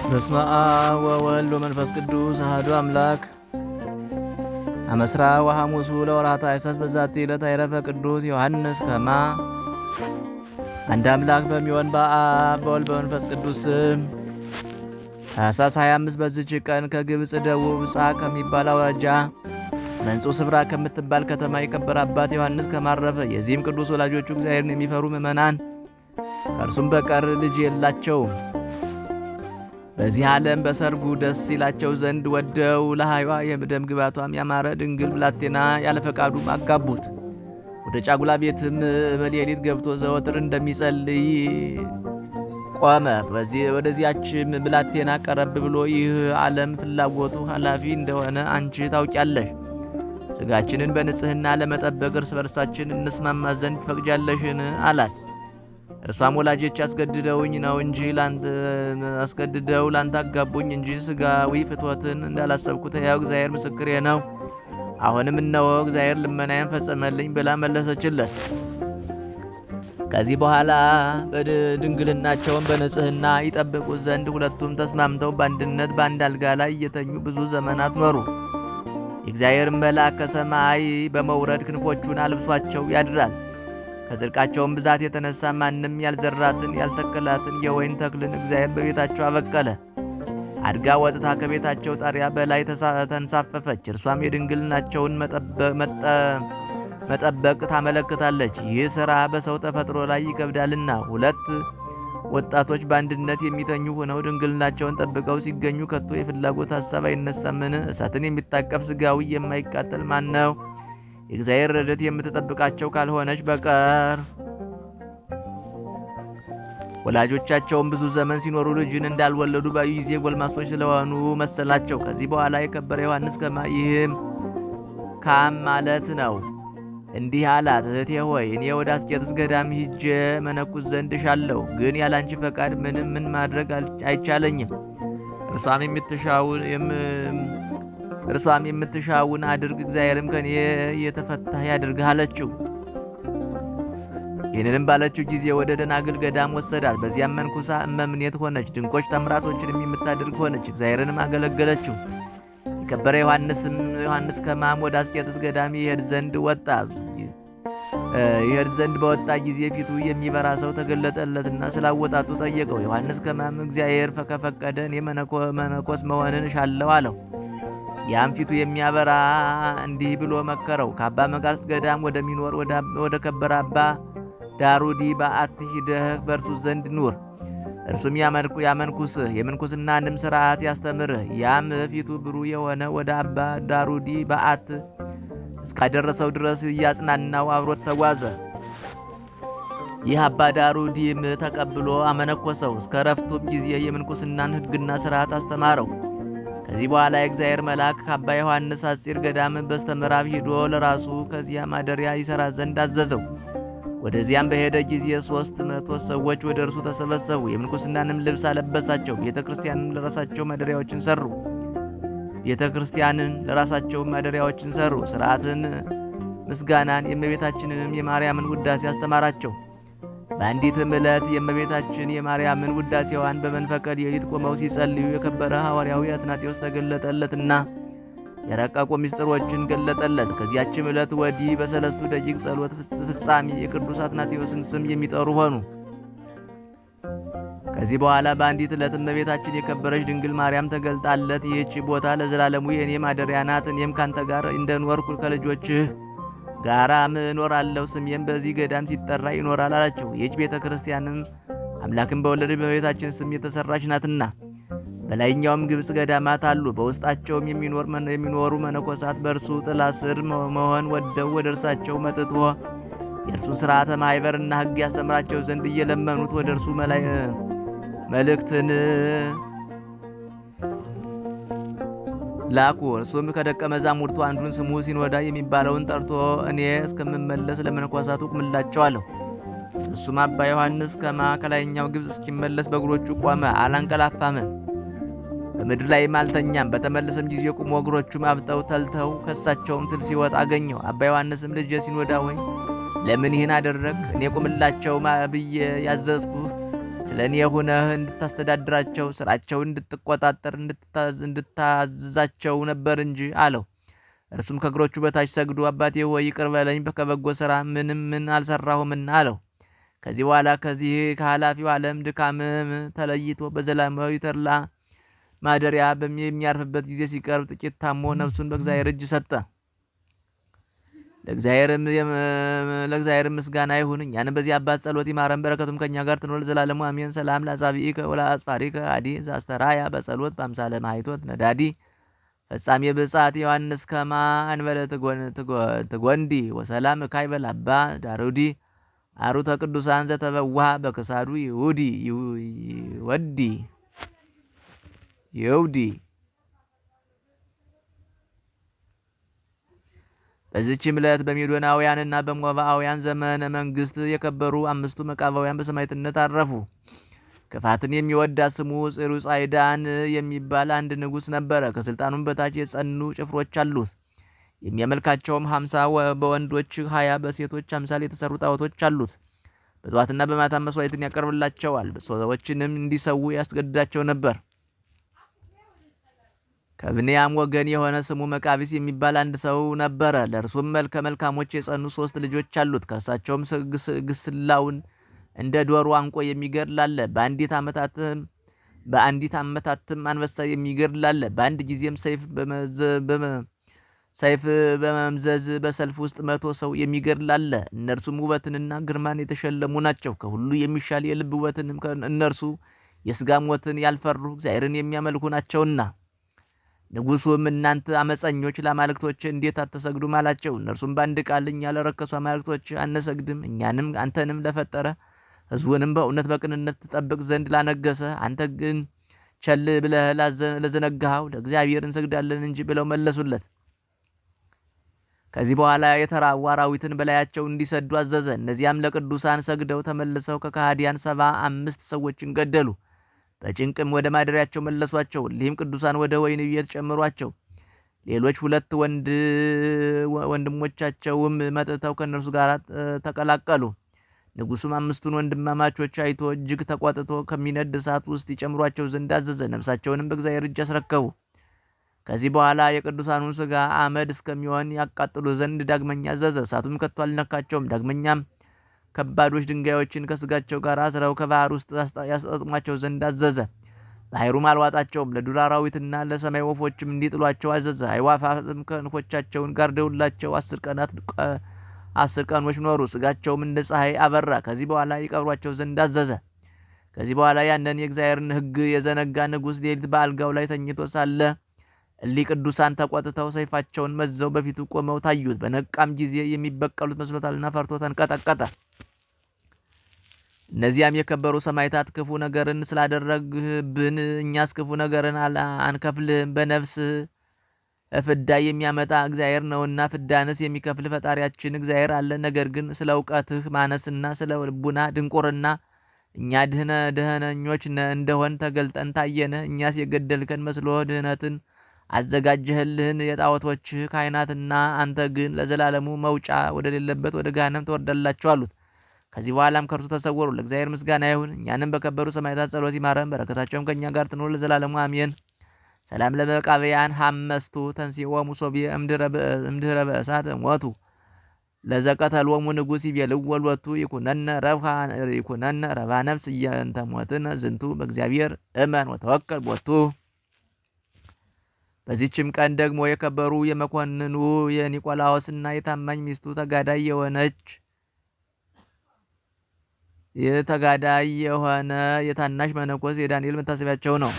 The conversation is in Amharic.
በስመ አብ ወወልድ ወመንፈስ ቅዱስ አሐዱ አምላክ። አመስራ ወሐሙሱ ለወርኃ ታኅሣሥ በዛቲ ዕለት አይረፈ ቅዱስ ዮሐንስ ከማ። አንድ አምላክ በሚሆን በአብ በወልድ በመንፈስ ቅዱስ ስም ታኅሣሥ 25 በዚች ቀን ከግብፅ ደቡብ ጻ ከሚባል አውራጃ መንጹ ስፍራ ከምትባል ከተማ የከበረ አባት ዮሐንስ ከማ አረፈ። የዚህም ቅዱስ ወላጆቹ እግዚአብሔርን የሚፈሩ ምእመናን ከእርሱም በቀር ልጅ የላቸውም። በዚህ ዓለም በሰርጉ ደስ ይላቸው ዘንድ ወደው ለሃይዋ የደም ግባቷም ያማረ ድንግል ብላቴና ያለ ፈቃዱ አጋቡት። ወደ ጫጉላ ቤትም በሌሊት ገብቶ ዘወትር እንደሚጸልይ ቆመ። ወደዚያችም ብላቴና ቀረብ ብሎ ይህ ዓለም ፍላጎቱ ኃላፊ እንደሆነ አንቺ ታውቂያለሽ። ሥጋችንን በንጽሕና ለመጠበቅ እርስ በርሳችን እንስማማ ዘንድ ትፈቅጃለሽን? አላት። እርሷም ወላጆች አስገድደውኝ ነው እንጂ አስገድደው ላንተ አጋቡኝ እንጂ ሥጋዊ ፍትወትን እንዳላሰብኩት ሕያው እግዚአብሔር ምስክሬ ነው። አሁንም እነሆ እግዚአብሔር ልመናዬን ፈጸመልኝ ብላ መለሰችለት። ከዚህ በኋላ በድንግልናቸውን በንጽሕና ይጠብቁ ዘንድ ሁለቱም ተስማምተው በአንድነት በአንድ አልጋ ላይ እየተኙ ብዙ ዘመናት ኖሩ። የእግዚአብሔር መልአክ ከሰማይ በመውረድ ክንፎቹን አልብሷቸው ያድራል። ከጽድቃቸውም ብዛት የተነሳ ማንም ያልዘራትን ያልተከላትን የወይን ተክልን እግዚአብሔር በቤታቸው አበቀለ። አድጋ ወጥታ ከቤታቸው ጣሪያ በላይ ተንሳፈፈች። እርሷም የድንግልናቸውን መጠበቅ ታመለክታለች። ይህ ሥራ በሰው ተፈጥሮ ላይ ይከብዳልና። ሁለት ወጣቶች በአንድነት የሚተኙ ሆነው ድንግልናቸውን ጠብቀው ሲገኙ ከቶ የፍላጎት ሐሳብ አይነሳምን? እሳትን የሚታቀፍ ሥጋዊ የማይቃጠል ማን ነው? የእግዚአብሔር ረድኤት የምትጠብቃቸው ካልሆነች በቀር። ወላጆቻቸውም ብዙ ዘመን ሲኖሩ ልጅን እንዳልወለዱ ባዩ ጊዜ ጎልማሶች ስለሆኑ መሰላቸው። ከዚህ በኋላ የከበረ ዮሐንስ ከማ ይህም ካም ማለት ነው እንዲህ አላት። እህቴ ሆይ እኔ ወደ አስቄጥስ ገዳም ሂጄ መነኩስ ዘንድ እሻለሁ፣ ግን ያላንቺ ፈቃድ ምን ማድረግ አይቻለኝም። እርሷም የምትሻውን አድርግ፣ እግዚአብሔርም ከኔ የተፈታህ ያድርግህ አለችው። ይህንንም ባለችው ጊዜ ወደ ደናግል ገዳም ወሰዳት። በዚያም መንኩሳ እመምኔት ሆነች። ድንቆች ተምራቶችንም የምታደርግ ሆነች። እግዚአብሔርንም አገለገለችው። የከበረ ዮሐንስ ከማም ወደ አስቄጥስ ገዳም ይሄድ ዘንድ በወጣ ጊዜ ፊቱ የሚበራ ሰው ተገለጠለትና ስላወጣጡ ጠየቀው። ዮሐንስ ከማም እግዚአብሔር ከፈቀደ እኔ መነኮስ መሆንን እሻለሁ አለው። ያም ፊቱ የሚያበራ እንዲህ ብሎ መከረው። ከአባ መቃርስ ገዳም ወደሚኖር ወደ ከበረ አባ ዳሩዲ በዓት ሂደህ በእርሱ ዘንድ ኑር። እርሱም ያመንኩስህ የምንኩስናንም ሥርዓት ያስተምርህ። ያም ፊቱ ብሩህ የሆነ ወደ አባ ዳሩዲ በዓት እስካደረሰው ድረስ እያጽናናው አብሮት ተጓዘ። ይህ አባ ዳሩዲም ተቀብሎ አመነኮሰው። እስከ ረፍቱም ጊዜ የምንኩስናን ሕግና ሥርዓት አስተማረው። ከዚህ በኋላ የእግዚአብሔር መልአክ ከአባ ዮሐንስ አጺር ገዳም በስተምዕራብ ሂዶ ለራሱ ከዚያ ማደሪያ ይሠራ ዘንድ አዘዘው። ወደዚያም በሄደ ጊዜ 300 ሰዎች ወደ እርሱ ተሰበሰቡ። የምንኩስናንም ልብስ አለበሳቸው። ቤተ ክርስቲያንን ለራሳቸው ማደሪያዎችን ሰሩ። ሥርዓትን፣ ምስጋናን፣ የእመቤታችንንም የማርያምን ውዳሴ አስተማራቸው። በአንዲትም ዕለት የእመቤታችን የማርያምን ውዳሴዋን በመንፈቀ ሌሊት ቆመው ሲጸልዩ የከበረ ሐዋርያዊ አትናቴዎስ ተገለጠለትና የረቀቁ ምስጢሮችን ገለጠለት። ከዚያችም ዕለት ወዲህ በሰለስቱ ደቂቅ ጸሎት ፍጻሜ የቅዱስ አትናቴዎስን ስም የሚጠሩ ሆኑ። ከዚህ በኋላ በአንዲት ዕለት እመቤታችን የከበረች ድንግል ማርያም ተገልጣለት ይህች ቦታ ለዘላለሙ የእኔ ማደሪያ ናት፣ እኔም ካንተ ጋር እንደኖርኩ ከልጆችህ ጋራም እኖራለሁ፣ ስሜም በዚህ ገዳም ሲጠራ ይኖራል አላቸው። ይህች ቤተ ክርስቲያንም አምላክን በወለደች በእመቤታችን ስም የተሰራች ናትና። በላይኛውም ግብፅ ገዳማት አሉ። በውስጣቸውም የሚኖሩ መነኮሳት በእርሱ ጥላ ስር መሆን ወደው ወደ እርሳቸው መጥቶ የእርሱን ሥርዓተ ማኅበርና ሕግ ያስተምራቸው ዘንድ እየለመኑት ወደ እርሱ መልእክትን ላኩ። እርሱም ከደቀ መዛሙርቱ አንዱን ስሙ ሲኖዳ የሚባለውን ጠርቶ እኔ እስከምመለስ ለመነኮሳቱ ቁምላቸው አለው። እሱም አባ ዮሐንስ ከማ ከላይኛው ግብፅ እስኪመለስ በእግሮቹ ቆመ፣ አላንቀላፋምም፣ በምድር ላይም አልተኛም። በተመለሰም ጊዜ ቁሞ እግሮቹም አብጠው ተልተው ከሳቸውም ትል ሲወጣ አገኘው። አባ ዮሐንስም ልጄ ሲኖዳ ሆይ ለምን ይህን አደረግ? እኔ ቁምላቸው ብዬ ያዘዝኩህ ስለ እኔ ሆነህ እንድታስተዳድራቸው፣ ስራቸውን እንድትቆጣጠር፣ እንድታዝዛቸው ነበር እንጂ አለው። እርሱም ከእግሮቹ በታች ሰግዶ አባቴ ሆይ ይቅር በለኝ፣ ከበጎ ስራ ምን አልሰራሁምና አለው። ከዚህ በኋላ ከዚህ ከኃላፊው ዓለም ድካምም ተለይቶ በዘላለማዊ ተድላ ማደሪያ የሚያርፍበት ጊዜ ሲቀርብ ጥቂት ታሞ ነፍሱን በእግዚአብሔር እጅ ሰጠ። ለእግዚአብሔር ምስጋና ይሁን። እኛንም በዚህ አባት ጸሎት ይማረን፣ በረከቱም ከኛ ጋር ትኖር ለዘላለሙ አሜን። ሰላም ለአጻብዒከ ወለአጽፋሪከ አዲ ዘአስተርአያ በጸሎት በአምሳለ ማኅቶት ነዳዲ ፈጻሜ ብጻት ዮሐንስ ከማ አንበለ ትጎንዲ ወሰላም ካይበል አባ ዳሩዲ አሩተ ቅዱሳን ዘተበዋሃ በክሳዱ ይሁዲ በዚህችም ዕለት በሜዶናውያንና በሞዓባውያን ዘመነ መንግስት የከበሩ 5ቱ መቃባውያን በሰማዕትነት አረፉ። ክፋትን የሚወዳት ስሙ ጽሩጻይዳን የሚባል አንድ ንጉሥ ነበረ። ከስልጣኑም በታች የጸኑ ጭፍሮች አሉት። የሚያመልካቸውም 50 በወንዶች 20 በሴቶች አምሳል የተሰሩ ጣዖቶች አሉት። በጠዋትና በማታ መስዋዕትን ያቀርብላቸዋል። ሰዎችንም እንዲሰዉ ያስገድዳቸው ነበር። ከብንያም ወገን የሆነ ስሙ መቃቢስ የሚባል አንድ ሰው ነበረ። ለእርሱም መልከ መልካሞች የጸኑ 3 ልጆች አሉት። ከእርሳቸውም ግስላውን እንደ ዶሮ አንቆ የሚገድል አለ። በአንዲት አመታትም አንበሳ የሚገድል አለ። በአንድ ጊዜም ሰይፍ በመምዘዝ በሰልፍ ውስጥ 100 ሰው የሚገድል አለ። እነርሱም ውበትንና ግርማን የተሸለሙ ናቸው። ከሁሉ የሚሻል የልብ ውበትንም እነርሱ የሥጋ ሞትን ያልፈሩ እግዚአብሔርን የሚያመልኩ ናቸውና። ንጉሡም እናንተ አመፀኞች ለአማልክቶች እንዴት አትሰግዱም አላቸው። እነርሱም በአንድ ቃል እኛ ለረከሱ አማልክቶች አንሰግድም፣ እኛንም አንተንም ለፈጠረ ሕዝቡንም በእውነት በቅንነት ትጠብቅ ዘንድ ላነገሰ አንተ ግን ቸል ብለህ ለዘነጋኸው ለእግዚአብሔር እንሰግዳለን እንጂ ብለው መለሱለት። ከዚህ በኋላ የተራቡ አራዊትን በላያቸው እንዲሰዱ አዘዘ። እነዚያም ለቅዱሳን ሰግደው ተመልሰው ከከሃዲያን 75 ሰዎችን ገደሉ። በጭንቅም ወደ ማደሪያቸው መለሷቸው። እሊህም ቅዱሳን ወደ ወህኒ ቤት ጨመሯቸው። ሌሎች 2 ወንድሞቻቸውም መጥተው ከእነርሱ ጋር ተቀላቀሉ። ንጉሡም 5ቱን ወንድማማቾች አይቶ እጅግ ተቆጥቶ ከሚነድ እሳት ውስጥ ይጨምሯቸው ዘንድ አዘዘ። ነፍሳቸውንም በእግዚአብሔር እጅ አስረከቡ። ከዚህ በኋላ የቅዱሳኑን ሥጋ አመድ እስከሚሆን ያቃጥሉ ዘንድ ዳግመኛ አዘዘ። እሳቱም ከቶ አልነካቸውም። ዳግመኛም ከባዶች ድንጋዮችን ከስጋቸው ጋር አስረው ከባህር ውስጥ ያስጠጥሟቸው ዘንድ አዘዘ። ባህሩም አልዋጣቸውም። ለዱር አራዊትና ለሰማይ ወፎችም እንዲጥሏቸው አዘዘ። አዕዋፋትም ክንፎቻቸውን ጋርደውላቸው 10 ቀኖች ኖሩ። ስጋቸውም እንደ ፀሐይ አበራ። ከዚህ በኋላ ይቀብሯቸው ዘንድ አዘዘ። ከዚህ በኋላ ያንን የእግዚአብሔርን ሕግ የዘነጋ ንጉሥ ሌሊት በአልጋው ላይ ተኝቶ ሳለ እሊህ ቅዱሳን ተቆጥተው ሰይፋቸውን መዘው በፊቱ ቆመው ታዩት። በነቃም ጊዜ የሚበቀሉት መስሎታልና ፈርቶ ተንቀጠቀጠ። እነዚያም የከበሩ ሰማዕታት ክፉ ነገርን ስላደረግህብን እኛስ ክፉ ነገርን አንከፍልህም። በነፍስህ ፍዳ የሚያመጣ እግዚአብሔር ነውና ፍዳንስ የሚከፍል ፈጣሪያችን እግዚአብሔር አለ። ነገር ግን ስለ እውቀትህ ማነስና ስለ ልቡና ድንቁርና እኛ ድህነኞች እንደሆን ተገልጠን ታየንህ። እኛስ የገደልከን መስሎ ድህነትን አዘጋጀህልህን የጣዖቶችህ ካህናትና አንተ ግን ለዘላለሙ መውጫ ወደሌለበት ወደ ገሃነም ትወርዳላችሁ አሉት። ከዚህ በኋላም ከእርሱ ተሰወሩ። ለእግዚአብሔር ምስጋና ይሁን። እኛንም በከበሩ ሰማዕታት ጸሎት ይማረን፣ በረከታቸውም ከእኛ ጋር ትኖር ለዘላለሙ አሜን። ሰላም ለመቃብያን 5 ተንሥኦሙ ሶብየ እምድኅረ በእሳት ሞቱ ለዘቀተሎሙ ንጉሥ ይቤልዎ ሎቱ ይኩነነ ረብሃ ነፍስ እየንተ ሞትነ ዝንቱ በእግዚአብሔር እመን ወተወከል ቦቱ። በዚህችም ቀን ደግሞ የከበሩ የመኮንኑ የኒቆላዎስና የታማኝ ሚስቱ ተጋዳይ የሆነ የታናሽ መነኮስ የዳንኤል መታሰቢያቸው ነው።